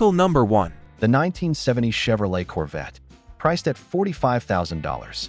Vehicle number 1. The 1970 Chevrolet Corvette, priced at $45,000.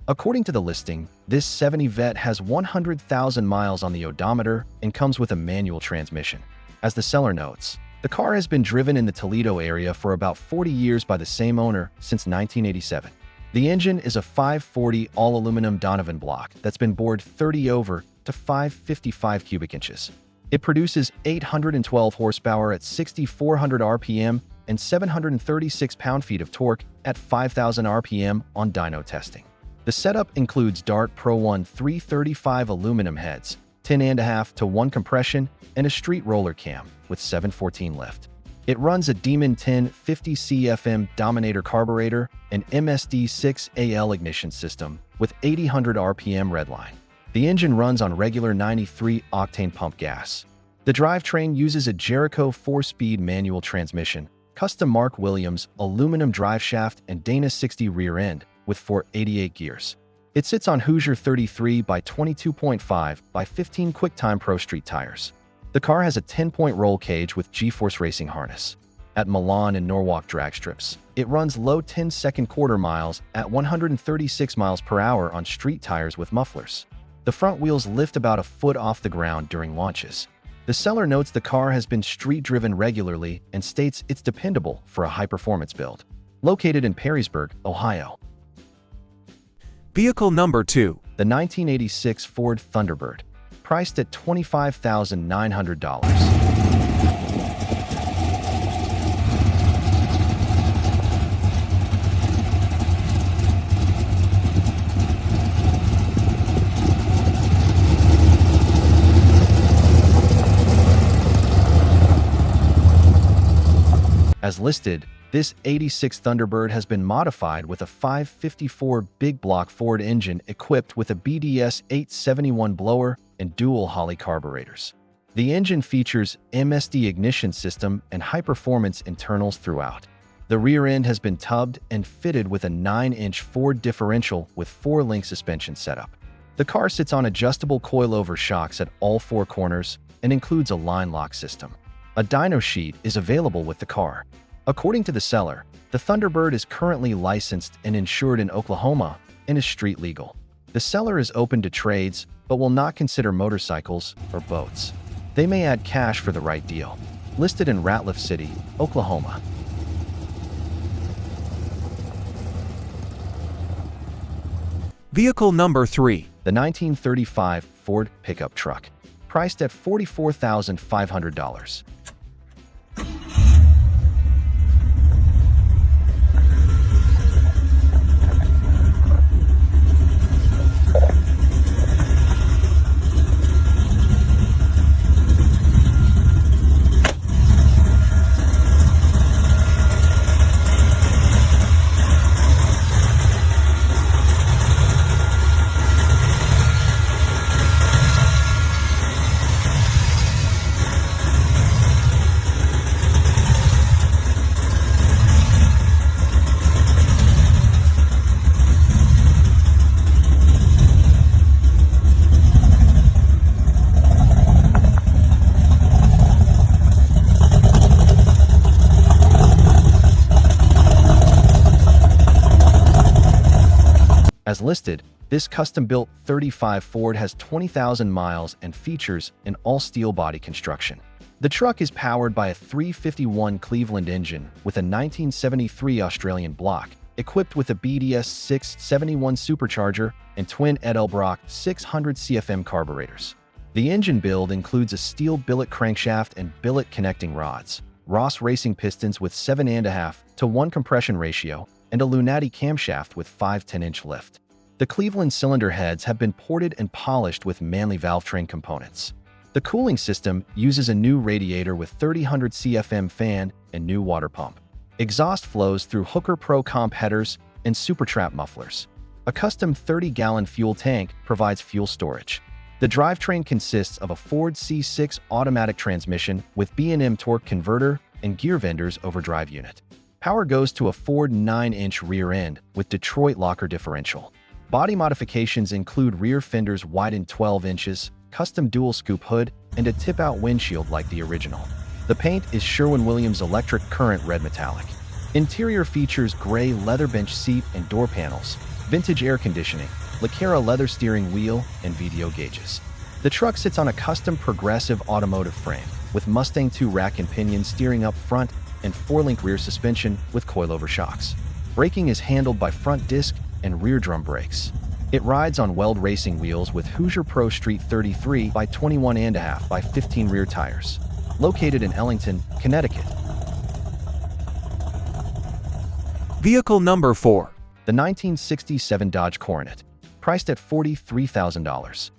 According to the listing, this 70 Vet has 100,000 miles on the odometer and comes with a manual transmission. As the seller notes, the car has been driven in the Toledo area for about 40 years by the same owner since 1987. The engine is a 540 all-aluminum Donovan block that's been bored 30 over to 555 cubic inches. It produces 812 horsepower at 6,400 RPM and 736 pound-feet of torque at 5,000 RPM on dyno testing. The setup includes Dart Pro 1 335 aluminum heads, 10.5 to 1 compression, and a street roller cam with 714 lift. It runs a Demon 1050 CFM Dominator carburetor and MSD6AL ignition system with 8,000 RPM redline. The engine runs on regular 93-octane pump gas. The drivetrain uses a Jericho 4-speed manual transmission, custom Mark Williams aluminum driveshaft, and Dana 60 rear end, with 488 gears. It sits on Hoosier 33 by 22.5 by 15 QuickTime Pro Street tires. The car has a 10-point roll cage with G-Force racing harness. At Milan and Norwalk drag strips, it runs low 10-second quarter miles at 136 miles per hour on street tires with mufflers. The front wheels lift about a foot off the ground during launches. The seller notes the car has been street-driven regularly and states it's dependable for a high-performance build. Located in Perrysburg, Ohio. Vehicle number 2. The 1986 Ford Thunderbird, priced at $25,900. As listed, this 86 Thunderbird has been modified with a 554 big block Ford engine equipped with a BDS 871 blower and dual Holley carburetors. The engine features MSD ignition system and high-performance internals throughout. The rear end has been tubbed and fitted with a 9-inch Ford differential with 4-link suspension setup. The car sits on adjustable coilover shocks at all 4 corners and includes a line lock system. A dyno sheet is available with the car. According to the seller, the Thunderbird is currently licensed and insured in Oklahoma and is street legal. The seller is open to trades but will not consider motorcycles or boats. They may add cash for the right deal. Listed in Ratliff City, Oklahoma. Vehicle number 3. The 1935 Ford pickup truck, priced at $44,500. As listed, this custom-built 35 Ford has 20,000 miles and features an all-steel body construction. The truck is powered by a 351 Cleveland engine with a 1973 Australian block, equipped with a BDS 671 supercharger and twin Edelbrock 600 CFM carburetors. The engine build includes a steel billet crankshaft and billet connecting rods, Ross racing pistons with 7.5 to 1 compression ratio, and a Lunati camshaft with 5 10-inch lift. The Cleveland cylinder heads have been ported and polished with Manley valve train components. The cooling system uses a new radiator with 3000 CFM fan and new water pump. Exhaust flows through Hooker Pro Comp headers and Supertrap mufflers. A custom 30-gallon fuel tank provides fuel storage. The drivetrain consists of a Ford C6 automatic transmission with B&M torque converter and gear vendors overdrive unit. Power goes to a Ford 9-inch rear end with Detroit locker differential. Body modifications include rear fenders widened 12 inches, custom dual scoop hood, and a tip-out windshield like the original. The paint is Sherwin-Williams electric current red metallic. Interior features gray leather bench seat and door panels, vintage air conditioning, Lacera leather steering wheel, and VDO gauges. The truck sits on a custom progressive automotive frame with Mustang II rack and pinion steering up front and 4-link rear suspension with coilover shocks. Braking is handled by front disc and rear drum brakes. It rides on Weld racing wheels with Hoosier Pro Street 33 by 21.5 by 15 rear tires. Located in Ellington, Connecticut. Vehicle number 4. The 1967 Dodge Coronet, priced at $43,000.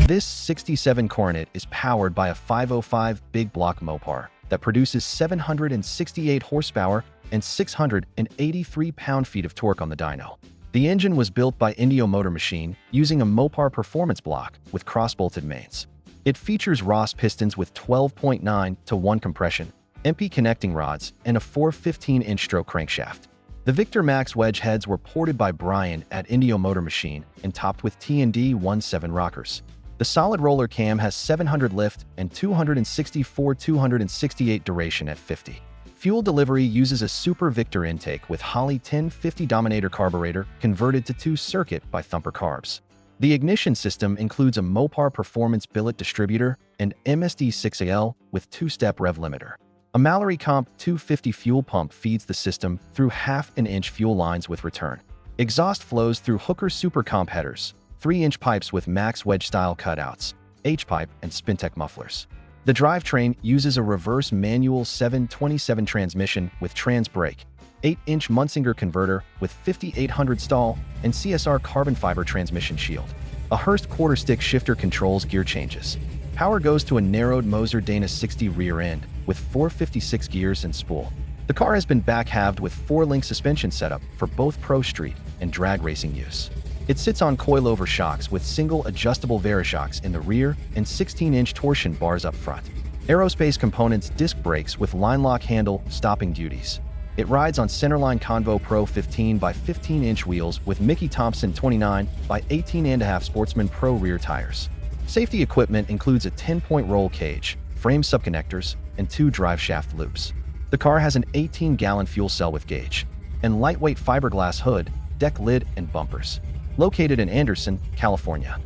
This 67 Coronet is powered by a 505 big block Mopar that produces 768 horsepower and 683 pound-feet of torque on the dyno. The engine was built by Indio Motor Machine using a Mopar performance block with cross-bolted mains. It features Ross pistons with 12.9 to 1 compression, MP connecting rods, and a 415-inch stroke crankshaft. The Victor Max wedge heads were ported by Brian at Indio Motor Machine and topped with T&D 17 rockers. The solid roller cam has 700 lift and 268 duration at 50. Fuel delivery uses a Super Victor intake with Holley 1050 Dominator carburetor converted to 2-circuit by Thumper carbs. The ignition system includes a Mopar Performance billet distributor and MSD6AL with 2-step rev limiter. A Mallory Comp 250 fuel pump feeds the system through 1/2-inch fuel lines with return. Exhaust flows through Hooker Super Comp headers, 3-inch pipes with Max wedge-style cutouts, H-pipe, and Spintech mufflers. The drivetrain uses a reverse manual 727 transmission with trans brake, 8-inch Munsinger converter with 5800 stall, and CSR carbon fiber transmission shield. A Hurst quarter-stick shifter controls gear changes. Power goes to a narrowed Moser Dana 60 rear end with 456 gears and spool. The car has been back-halved with 4-link suspension setup for both pro street and drag racing use. It sits on coilover shocks with single adjustable Varishocks in the rear and 16-inch torsion bars up front. Aerospace components disc brakes with line lock handle stopping duties. It rides on Centerline Convo Pro 15 by 15-inch wheels with Mickey Thompson 29 by 18.5 Sportsman Pro rear tires. Safety equipment includes a 10-point roll cage, frame subconnectors, and 2 drive shaft loops. The car has an 18-gallon fuel cell with gauge and lightweight fiberglass hood, deck lid, and bumpers. Located in Anderson, California.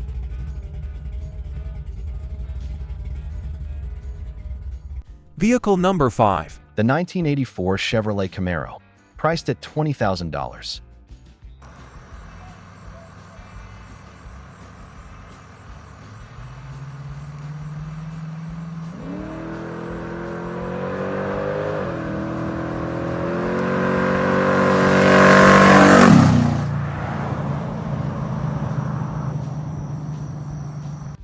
Vehicle number 5. The 1984 Chevrolet Camaro, priced at $20,000.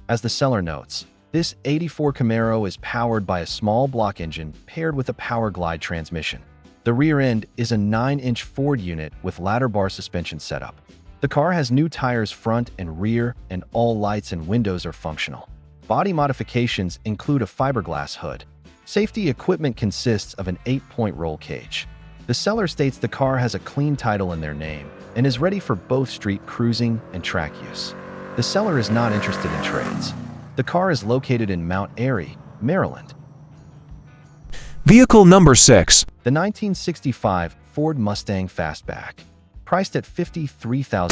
As the seller notes, this 84 Camaro is powered by a small block engine paired with a power glide transmission. The rear end is a 9-inch Ford unit with ladder bar suspension setup. The car has new tires front and rear, and all lights and windows are functional. Body modifications include a fiberglass hood. Safety equipment consists of an 8-point roll cage. The seller states the car has a clean title in their name and is ready for both street cruising and track use. The seller is not interested in trades. The car is located in Mount Airy, Maryland. Vehicle number 6. The 1965 Ford Mustang Fastback, priced at $53,000.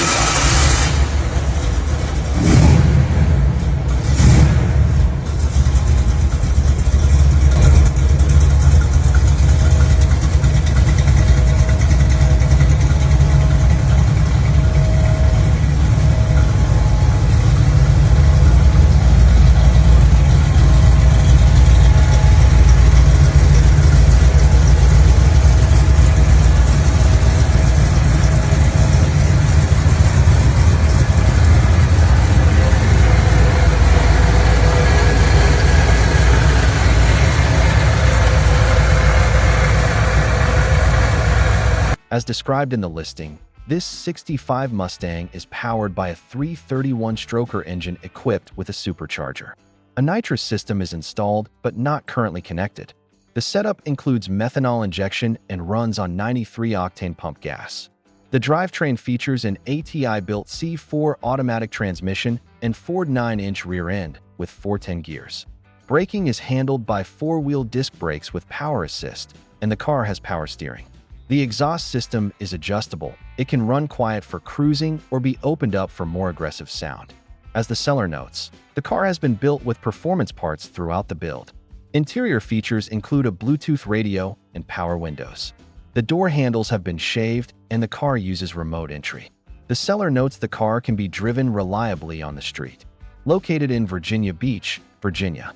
As described in the listing, this 65 Mustang is powered by a 331-stroker engine equipped with a supercharger. A nitrous system is installed but not currently connected. The setup includes methanol injection and runs on 93-octane pump gas. The drivetrain features an ATI-built C4 automatic transmission and Ford 9-inch rear end with 410 gears. Braking is handled by 4-wheel disc brakes with power assist, and the car has power steering. The exhaust system is adjustable. It can run quiet for cruising or be opened up for more aggressive sound. As the seller notes, the car has been built with performance parts throughout the build. Interior features include a Bluetooth radio and power windows. The door handles have been shaved and the car uses remote entry. The seller notes the car can be driven reliably on the street. Located in Virginia Beach, Virginia.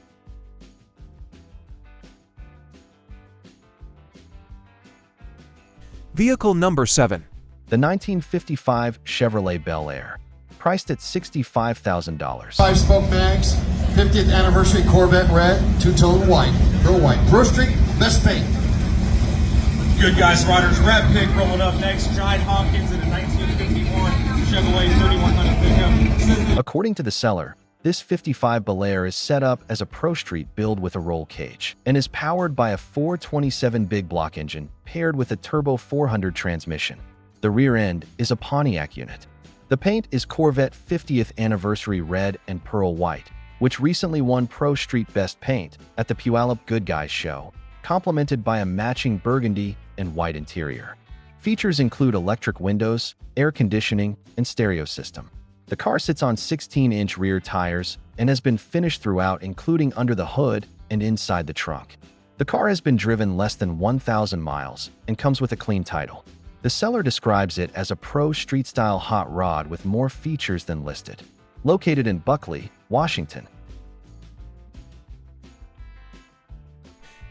Vehicle number 7. The 1955 Chevrolet Bel Air, priced at $65,000. 5-spoke mags, 50th anniversary Corvette red, two-tone white, pearl white. Pearl Street, best paint. Good guys, riders. Rat Pig rolling up next. Giant Hopkins in a 1951 Chevrolet 3100 pickup. According to the seller, this 55 Bel Air is set up as a Pro Street build with a roll cage and is powered by a 427 big block engine paired with a turbo 400 transmission. The rear end is a Pontiac unit. The paint is Corvette 50th anniversary red and pearl white, which recently won Pro Street Best Paint at the Puyallup Good Guys show, complemented by a matching burgundy and white interior. Features include electric windows, air conditioning, and stereo system. The car sits on 16-inch rear tires and has been finished throughout, including under the hood and inside the trunk. The car has been driven less than 1,000 miles and comes with a clean title. The seller describes it as a Pro Street-style hot rod with more features than listed. Located in Buckley, Washington.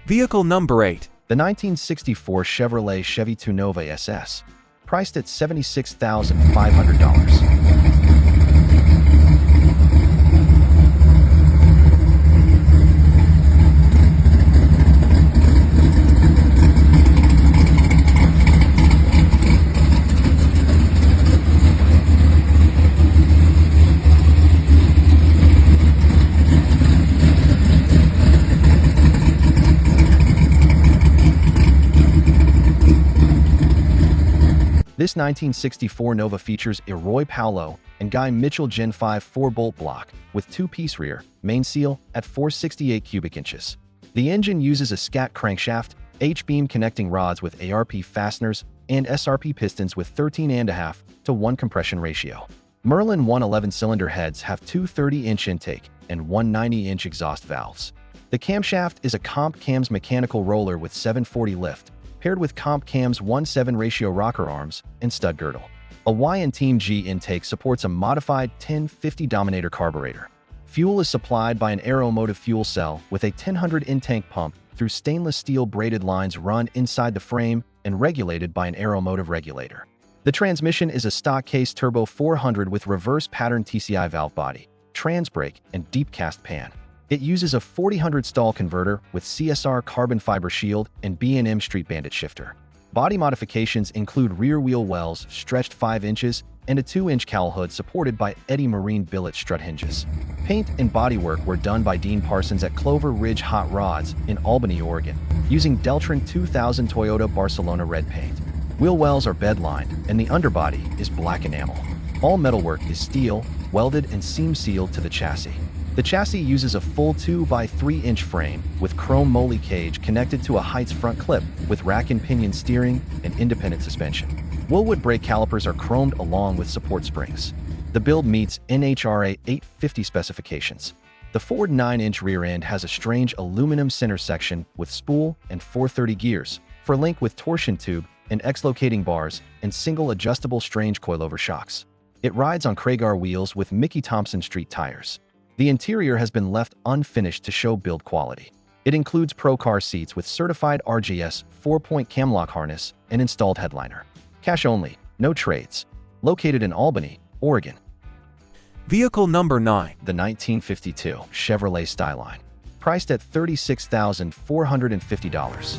Vehicle number 8. The 1964 Chevrolet Chevy Nova SS, priced at $76,500. This 1964 Nova features a Roy Paulo and Guy Mitchell Gen 5 4-bolt block with 2-piece rear main seal at 468 cubic inches. The engine uses a scat crankshaft, H-beam connecting rods with ARP fasteners, and SRP pistons with 13.5 to 1 compression ratio. Merlin 111-cylinder heads have two 30-inch intake and one 90-inch exhaust valves. The camshaft is a Comp Cams mechanical roller with 740 lift, paired with Comp Cams 1:7 ratio rocker arms and stud girdle. A Y&Team G intake supports a modified 1050 Dominator carburetor. Fuel is supplied by an Aeromotive fuel cell with a 1000 in-tank pump through stainless steel braided lines run inside the frame and regulated by an Aeromotive regulator. The transmission is a stock case turbo 400 with reverse pattern TCI valve body, trans brake, and deep cast pan. It uses a 4000 stall converter with CSR carbon fiber shield and B&M Street Bandit shifter. Body modifications include rear wheel wells stretched 5 inches and a 2-inch cowl hood supported by Eddie Marine billet strut hinges. Paint and bodywork were done by Dean Parsons at Clover Ridge Hot Rods in Albany, Oregon, using Deltran 2000 Toyota Barcelona red paint. Wheel wells are bed-lined and the underbody is black enamel. All metalwork is steel, welded and seam sealed to the chassis. The chassis uses a full 2x3-inch frame with chrome moly cage connected to a Heights front clip with rack and pinion steering and independent suspension. Woolwood brake calipers are chromed along with support springs. The build meets NHRA 850 specifications. The Ford 9-inch rear end has a strange aluminum center section with spool and 430 gears for link with torsion tube and X-locating bars and single adjustable strange coilover shocks. It rides on Craigar wheels with Mickey Thompson Street tires. The interior has been left unfinished to show build quality. It includes Pro Car seats with certified RGS 4-point camlock harness and installed headliner. Cash only, no trades. Located in Albany, Oregon. Vehicle number 9. The 1952 Chevrolet Styline. Priced at $36,450.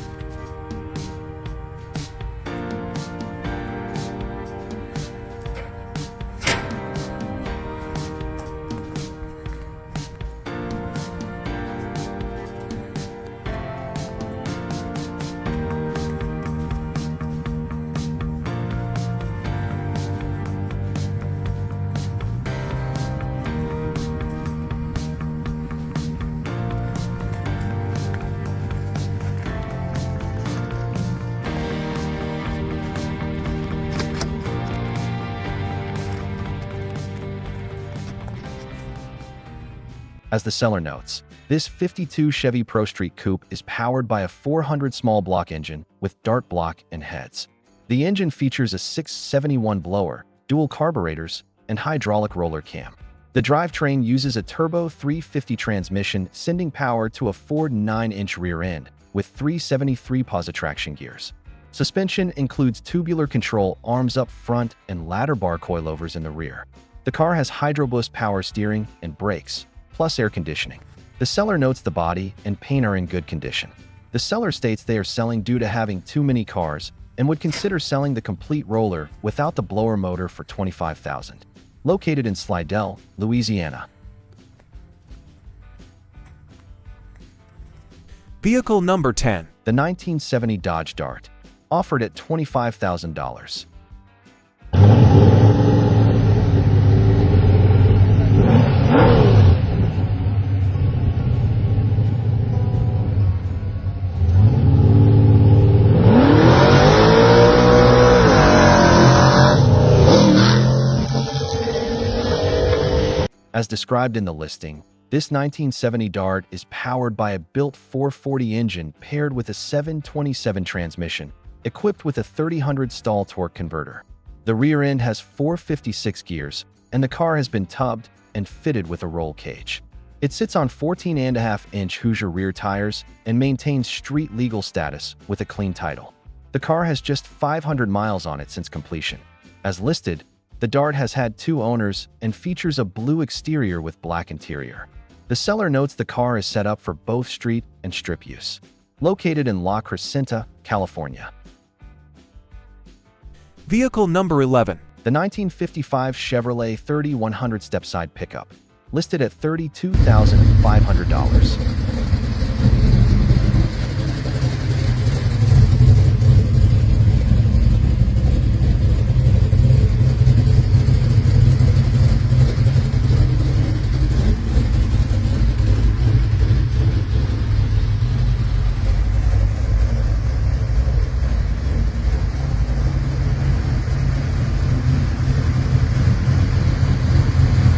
As the seller notes, this 52 Chevy Pro Street Coupe is powered by a 400 small block engine with dart block and heads. The engine features a 671 blower, dual carburetors, and hydraulic roller cam. The drivetrain uses a turbo 350 transmission sending power to a Ford 9-inch rear end with 373 traction gears. Suspension includes tubular control arms up front and ladder bar coilovers in the rear. The car has Hydroboost power steering and brakes, plus air conditioning. The seller notes the body and paint are in good condition. The seller states they are selling due to having too many cars and would consider selling the complete roller without the blower motor for $25,000. Located in Slidell, Louisiana. Vehicle number 10. The 1970 Dodge Dart. Offered at $25,000. As described in the listing, this 1970 Dart is powered by a built 440 engine paired with a 727 transmission, equipped with a 3000 stall torque converter. The rear end has 456 gears, and the car has been tubbed and fitted with a roll cage. It sits on 14.5-inch Hoosier rear tires and maintains street legal status with a clean title. The car has just 500 miles on it since completion. As listed, the Dart has had 2 owners and features a blue exterior with black interior. The seller notes the car is set up for both street and strip use. Located in La Crescenta, California. Vehicle number 11. The 1955 Chevrolet 3100 step-side pickup. Listed at $32,500.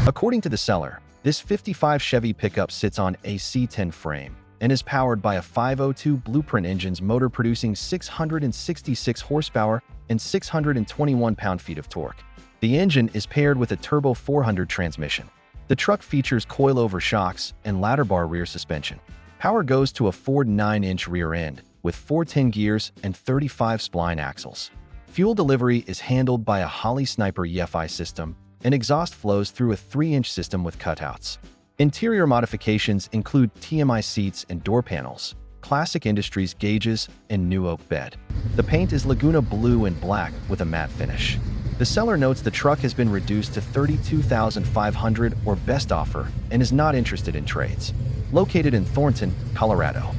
According to the seller, this 55 Chevy pickup sits on a C10 frame and is powered by a 502 Blueprint engine's motor producing 666 horsepower and 621 pound-feet of torque. The engine is paired with a turbo 400 transmission. The truck features coilover shocks and ladder bar rear suspension. Power goes to a Ford 9-inch rear end with 410 gears and 35 spline axles. Fuel delivery is handled by a Holley Sniper EFI system, and exhaust flows through a 3-inch system with cutouts. Interior modifications include TMI seats and door panels, Classic Industries gauges, and new oak bed. The paint is Laguna blue and black with a matte finish. The seller notes the truck has been reduced to $32,500 or best offer and is not interested in trades. Located in Thornton, Colorado.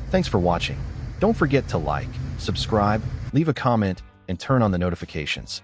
Thanks for watching. Don't forget to like, subscribe, leave a comment, and turn on the notifications.